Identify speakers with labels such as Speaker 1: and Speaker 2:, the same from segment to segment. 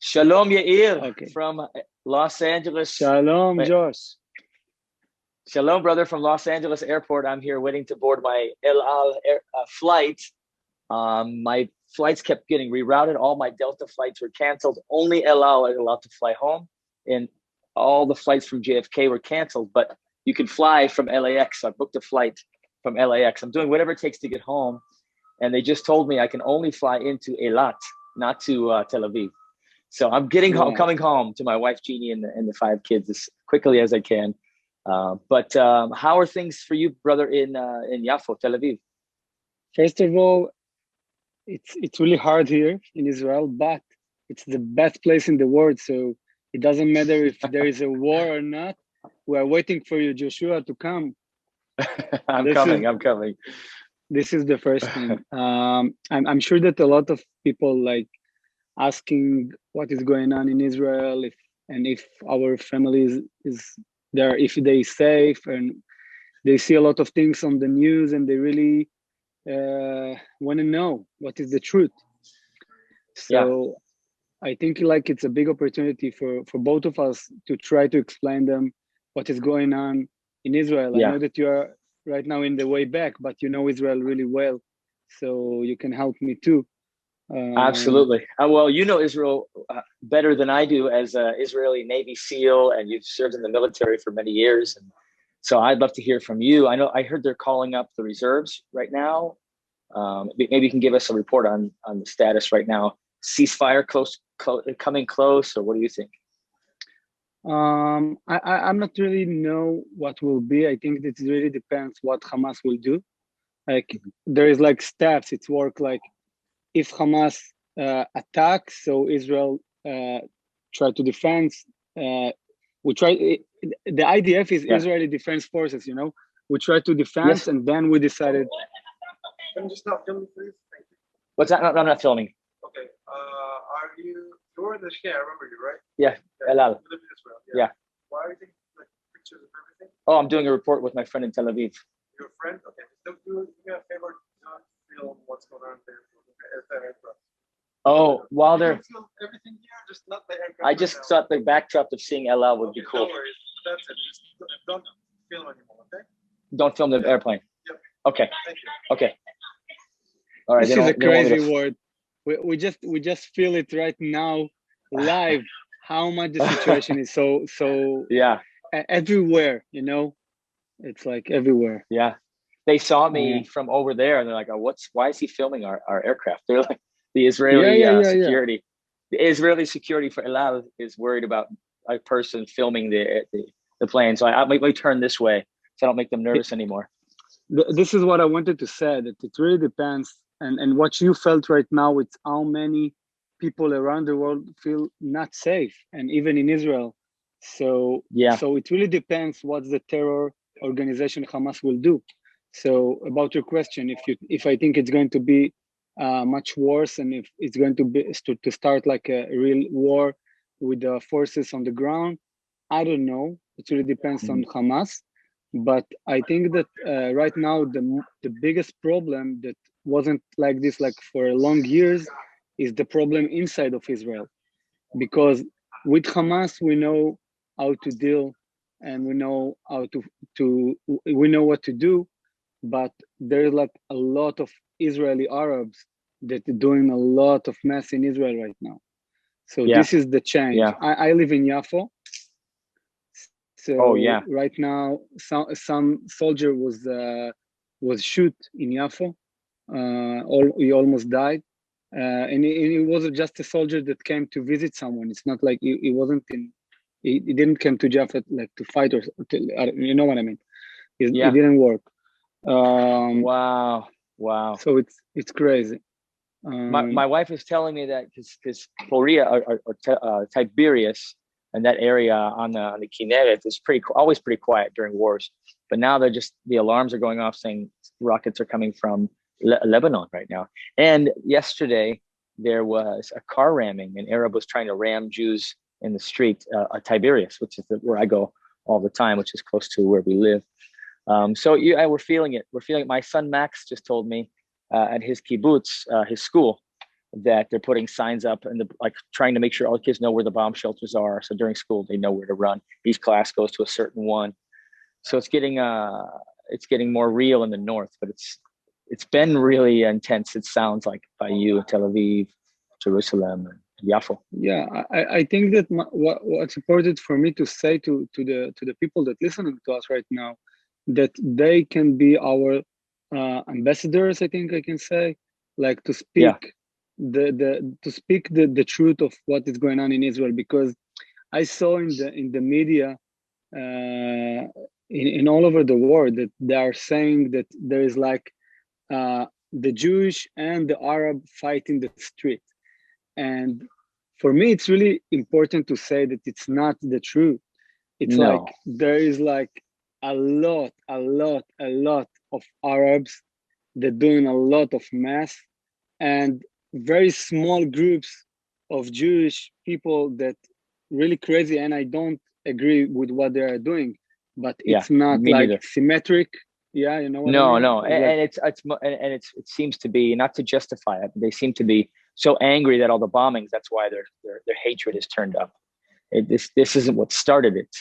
Speaker 1: Shalom, Yair
Speaker 2: Okay.
Speaker 1: from Los Angeles.
Speaker 2: Shalom,
Speaker 1: Wait,
Speaker 2: Josh.
Speaker 1: Shalom, brother, from Los Angeles Airport. I'm here waiting to board my El Al flight. My flights kept getting rerouted. All my Delta flights were canceled. Only El Al are allowed to fly home, and all the flights from JFK were canceled. But you can fly from LAX. So I booked a flight from LAX. I'm doing whatever it takes to get home, and they just told me I can only fly into Eilat, not to Tel Aviv. So I'm getting home,
Speaker 2: Wow.
Speaker 1: coming home to my wife Jeannie and the five kids as quickly as I can. But how are things for you, brother, in Yafo, Tel Aviv?
Speaker 2: First of all, it's really hard here in Israel, but it's the best place in the world. So it doesn't matter if there is a war or not. We are waiting for you, Joshua, to come.
Speaker 1: I'm
Speaker 2: This is
Speaker 1: coming. I'm coming.
Speaker 2: this is the first thing. I'm sure that a lot of people like asking what is going on in Israel, if our family is there, if they safe, and they see a lot of things on the news, and they really want to know what is the truth.
Speaker 1: Yeah,
Speaker 2: So I think like it's a big opportunity for both of us to try to explain them what is going on in Israel. I
Speaker 1: yeah,
Speaker 2: know that you are right now in the way back, but you know Israel really well, so you can help me too. Um,
Speaker 1: absolutely. Well, you know Israel better than I do as an Israeli Navy SEAL, and you've served in the military for many years. And so I'd love to hear from you. I heard they're calling up the reserves right now. Maybe you can give us a report on the status right now. Ceasefire coming close, or what do you think?
Speaker 2: I'm not really know what will be. I think that it really depends what Hamas will do. Like there is like steps. It's work like if Hamas attacks, so Israel try to defend. Uh, we try. The IDF is
Speaker 1: Yeah.
Speaker 2: Israeli Defense Forces. You know, we try to defend,
Speaker 1: Yes.
Speaker 2: and then we decided.
Speaker 3: Can you just stop filming, please? Thank you.
Speaker 1: What's that? No, I'm not filming.
Speaker 3: Okay. Are you? You're in the Shkia. I remember you, right?
Speaker 1: Yeah.
Speaker 3: Yeah.
Speaker 1: Elal.
Speaker 3: You live in Israel. Yeah.
Speaker 1: Yeah.
Speaker 3: Why are you taking like pictures of everything?
Speaker 1: Oh, I'm doing a report with my friend in Tel Aviv.
Speaker 3: Your friend? Okay. Just do me a favor. Don't film what's going on there. At the aircraft.
Speaker 1: Oh, while
Speaker 3: You
Speaker 1: they're,
Speaker 3: can film everything here, just not the aircraft.
Speaker 1: I
Speaker 3: right
Speaker 1: just
Speaker 3: now.
Speaker 1: thought the backdrop of seeing Elal would be
Speaker 3: Okay,
Speaker 1: cool.
Speaker 3: no worries. That's it. Just don't film anymore. Okay.
Speaker 1: Don't film the
Speaker 3: Yeah.
Speaker 1: airplane.
Speaker 3: Yep.
Speaker 1: Okay.
Speaker 3: Thank you.
Speaker 1: Okay. All right.
Speaker 2: This is a
Speaker 1: They don't want me
Speaker 2: crazy
Speaker 1: to.
Speaker 2: word. We just feel it right now, live. How much the situation is so
Speaker 1: Yeah.
Speaker 2: everywhere. You know, it's like everywhere.
Speaker 1: Yeah. They saw
Speaker 2: Uh,
Speaker 1: me from over there, and they're like, "Oh, why is he filming our aircraft?" They're like, the
Speaker 2: yeah,
Speaker 1: Israeli
Speaker 2: yeah, yeah, yeah.
Speaker 1: security, the Israeli security for Elal is worried about a person filming the plane. So I might turn this way so I don't make them nervous anymore.
Speaker 2: This is what I wanted to say, that it really depends, and what you felt right now, it's how many people around the world feel not safe, and even in Israel. So
Speaker 1: Yeah.
Speaker 2: so it really depends what the terror organization Hamas will do. So about your question, if I think it's going to be much worse, and if it's going to be to start like a real war with the forces on the ground, I don't know. It really depends on
Speaker 1: Mhm.
Speaker 2: Hamas. But I think that right now the biggest problem that wasn't like this like for long years is the problem inside of Israel, because with Hamas we know how to deal, and we know how to we know what to do, but there's like a lot of Israeli Arabs that are doing a lot of mess in Israel right now. So
Speaker 1: Yeah.
Speaker 2: this is the change.
Speaker 1: Yeah.
Speaker 2: I live in Yafo.
Speaker 1: Oh,
Speaker 2: So
Speaker 1: yeah.
Speaker 2: right now, some soldier was shoot in Yafo. He almost died, and he was just a soldier that came to visit someone. It's not like he wasn't in. He didn't come to Jaffa like to fight or you know what I mean. It
Speaker 1: Yeah.
Speaker 2: didn't work. Um,
Speaker 1: Wow. Wow.
Speaker 2: so it's crazy.
Speaker 1: My
Speaker 2: Um,
Speaker 1: wife is telling me that because Korea or Tiberias and that area on the Kinneret is always pretty quiet during wars, but now the alarms are going off saying rockets are coming from Lebanon right now. And yesterday there was a car ramming. An Arab was trying to ram Jews in the street, Tiberias, which is where I go all the time, which is close to where we live. So we're feeling it. We're feeling it. My son Max just told me at his kibbutz, his school, that they're putting signs up and like trying to make sure all the kids know where the bomb shelters are. So during school, they know where to run. Each class goes to a certain one. So it's getting more real in the north, but it's been really intense. It sounds like by you, Tel Aviv, Jerusalem, and Yafo.
Speaker 2: Yeah, I think that what's important for me to say to the people that listening to us right now, that they can be our ambassadors. I think I can say, like, to speak
Speaker 1: Yeah,
Speaker 2: the truth of what is going on in Israel, because I saw in the media in all over the world that they are saying that there is like the Jewish and the Arab fight in the street. And for me, it's really important to say that it's not the truth. It's like
Speaker 1: no,
Speaker 2: there is like a lot of Arabs that doing a lot of mass, and very small groups of Jewish people that really crazy. And I don't agree with what they are doing, but
Speaker 1: yeah,
Speaker 2: it's not
Speaker 1: me
Speaker 2: like
Speaker 1: neither.
Speaker 2: symmetric. Yeah, you know what I
Speaker 1: No,
Speaker 2: mean?
Speaker 1: no,
Speaker 2: It's like,
Speaker 1: and it seems to be, not to justify it. They seem to be so angry that all the bombings. That's why their hatred is turned up. This isn't what started it.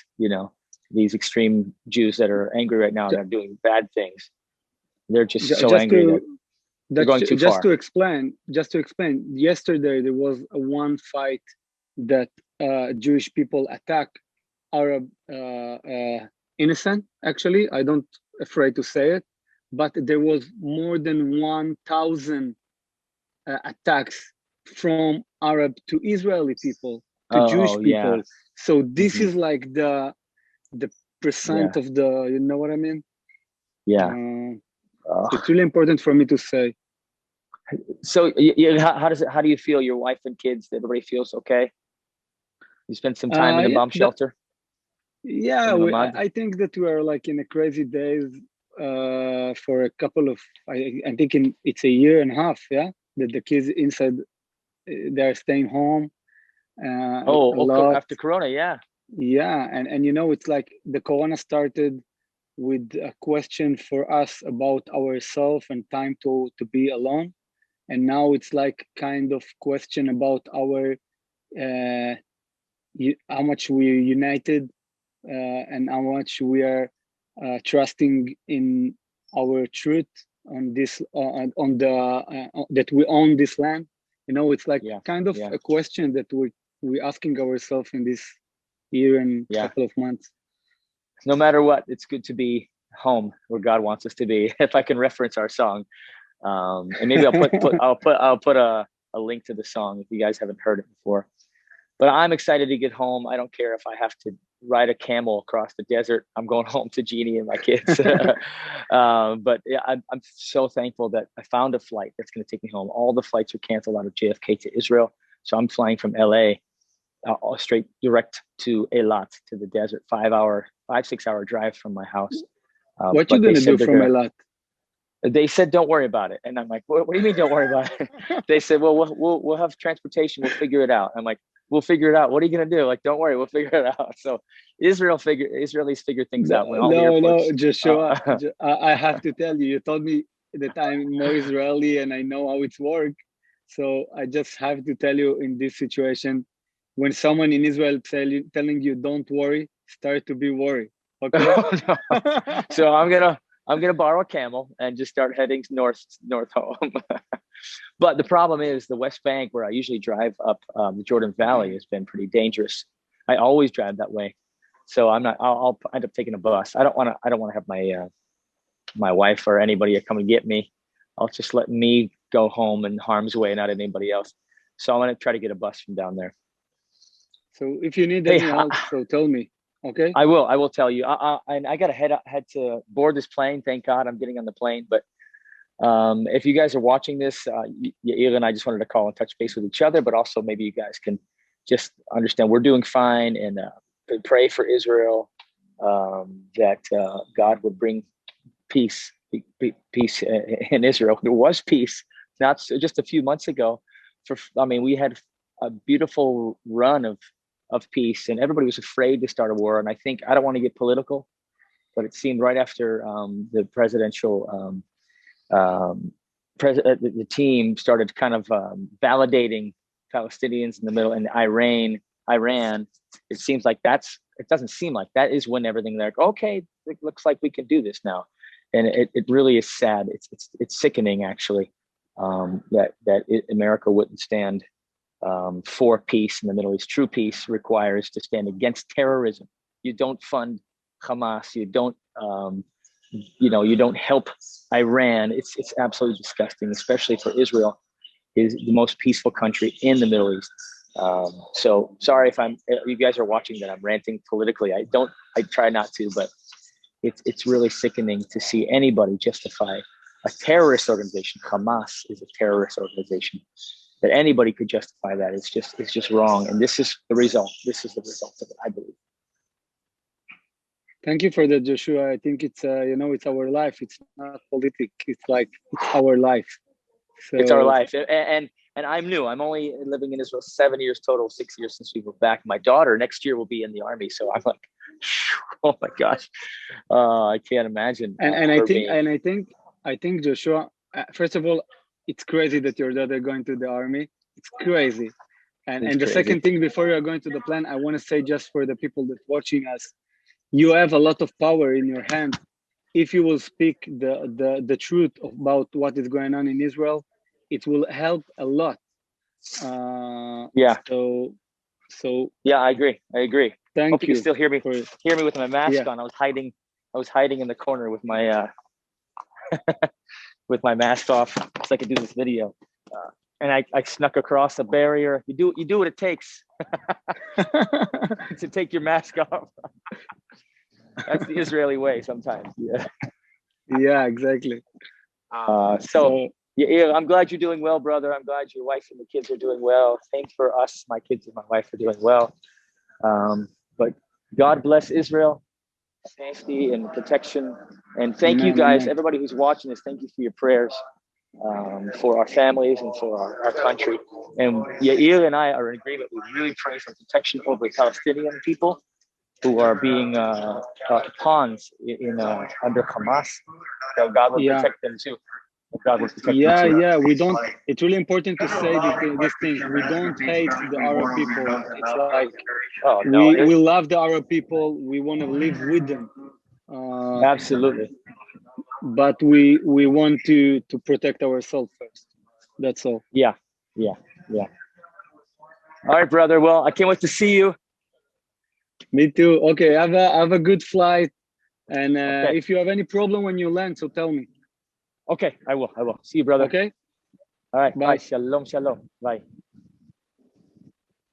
Speaker 1: These extreme Jews that are angry right now, they're doing bad things. They're just so
Speaker 2: just
Speaker 1: angry that they're going too
Speaker 2: just
Speaker 1: far.
Speaker 2: to explain, yesterday there was a one fight that Jewish people attack Arab innocent. Actually, I don't afraid to say it, but there was more than 1,000 attacks from Arab to Israeli people to Jewish
Speaker 1: Oh yeah,
Speaker 2: people. So this
Speaker 1: hmm
Speaker 2: is like the percent
Speaker 1: yeah,
Speaker 2: of the, you know what I mean?
Speaker 1: yeah.
Speaker 2: Uh, so
Speaker 1: Ugh.
Speaker 2: it's really important for me to say.
Speaker 1: So how do you feel? Your wife and kids? Everybody feels okay? You spent some time in the
Speaker 2: Yeah,
Speaker 1: bomb shelter
Speaker 2: yeah.
Speaker 1: in the Mamad.
Speaker 2: I think that we are like in a crazy days for a couple of. I think it's a year and a half. Yeah, that the kids inside they are staying home a lot.
Speaker 1: After Corona, yeah.
Speaker 2: Yeah, and it's like the Corona started with a question for us about ourselves and time to be alone, and now it's like kind of question about our uh, how much we're united and how much we are trusting in our truth on this on the that we own this land. It's like
Speaker 1: Yeah,
Speaker 2: kind of
Speaker 1: yeah,
Speaker 2: a question that we asking ourselves in this year and
Speaker 1: yeah.
Speaker 2: couple of months.
Speaker 1: No matter what, it's good to be home where God wants us to be. If I can reference our song, and maybe I'll put a link to the song if you guys haven't heard it before. But I'm excited to get home. I don't care if I have to ride a camel across the desert. I'm going home to Jeannie and my kids. But yeah, I'm so thankful that I found a flight that's going to take me home. All the flights are canceled out of JFK to Israel, so I'm flying from LA straight direct to Eilat, to the desert. 5-6 hour drive from my house.
Speaker 2: What you
Speaker 1: But they
Speaker 2: gonna do
Speaker 1: said they're
Speaker 2: from a
Speaker 1: gonna.
Speaker 2: lot?
Speaker 1: They said don't worry about it, and I'm like, what do you mean don't worry about it? They said, well, we'll have transportation. We'll figure it out. I'm like, we'll figure it out. What are you gonna do? Like, don't worry, we'll figure it out. So Israelis figure things
Speaker 2: No,
Speaker 1: out when all the
Speaker 2: no,
Speaker 1: airports.
Speaker 2: Joshua. I have to tell you. You told me that I'm more Israeli and I know how it's work. So I just have to tell you in this situation, when someone in Israel telling you don't worry, start to be worried. Okay?
Speaker 1: So I'm gonna borrow a camel and just start heading north home. But the problem is the West Bank, where I usually drive up the Jordan Valley, has been pretty dangerous. I always drive that way, so I'm not. I'll end up taking a bus. I don't want to. I don't want to have my wife or anybody come and get me. I'll just let me go home in harm's way, not anybody else. So I'm gonna try to get a bus from down there.
Speaker 2: So if you need
Speaker 1: Hey,
Speaker 2: any help, so tell me. Okay?
Speaker 1: I will. I will tell you. And I got to head to board this plane. Thank God I'm getting on the plane. But if you guys are watching this, Yair and I just wanted to call and touch base with each other, but also maybe you guys can just understand we're doing fine and pray for Israel, that God would bring peace in Israel. There was peace not just a few months ago. We had a beautiful run of peace, and everybody was afraid to start a war. And I think I don't want to get political, but it seemed right after the presidential the team started kind of validating Palestinians in the middle and Iran, it seems like it doesn't seem like that is when everything like, okay, it looks like we can do this now. And it really is sad. It's sickening actually, that America wouldn't stand for peace in the Middle East. True peace requires to stand against terrorism. You don't fund Hamas. You don't you don't help Iran. It's absolutely disgusting, especially for Israel, is the most peaceful country in the Middle East. So sorry if you guys are watching that I'm ranting politically. I try not to, but it's really sickening to see anybody justify a terrorist organization. Hamas is a terrorist organization. That anybody could justify that. It's just wrong. And this is the result. This is the result of it, I believe.
Speaker 2: Thank you for that, Joshua. I think it's it's our life. It's not politics. It's our life. So
Speaker 1: it's our life. And I'm new. I'm only living in Israel 7 years total, 6 years since we moved back. My daughter next year will be in the army. So I'm like, oh my gosh. I can't imagine.
Speaker 2: I think Joshua, first of all, it's crazy that your daughter going to the army. It's crazy. And the second thing, before you're going to the plan, I want to say, just for the people that watching us, you have a lot of power in your hand. If you will speak the truth about what is going on in Israel, it will help a lot.
Speaker 1: Yeah.
Speaker 2: So
Speaker 1: yeah, I agree.
Speaker 2: Hope
Speaker 1: you can still hear me with my mask on. I was hiding in the corner with my with my mask off so I could do this video. And I snuck across the barrier. You do what it takes to take your mask off. That's the Israeli way sometimes.
Speaker 2: Yeah, exactly.
Speaker 1: So Yair, I'm glad you're doing well, brother. I'm glad your wife and the kids are doing well. Thanks for us. My kids and my wife are doing well. But God bless Israel, safety and protection. And thank you guys, everybody who's watching this. Thank you for your prayers for our families and for our country. And Yair and I are in agreement. We really pray for protection over Palestinian people who are being pawns under Hamas. So God will protect them too. God will protect them too.
Speaker 2: Yeah. We don't. It's really important to say this thing. We don't hate the Arab people. It's like we love the Arab people. We want to live with them.
Speaker 1: Absolutely.
Speaker 2: But we want to protect ourselves first. That's all.
Speaker 1: Yeah. All right, brother. Well, I can't wait to see you.
Speaker 2: Me too. Okay, have a good flight. And if you have any problem when you land, so tell me.
Speaker 1: Okay, I will. See you, brother.
Speaker 2: Okay.
Speaker 1: All right.
Speaker 2: Bye.
Speaker 1: Shalom. Bye.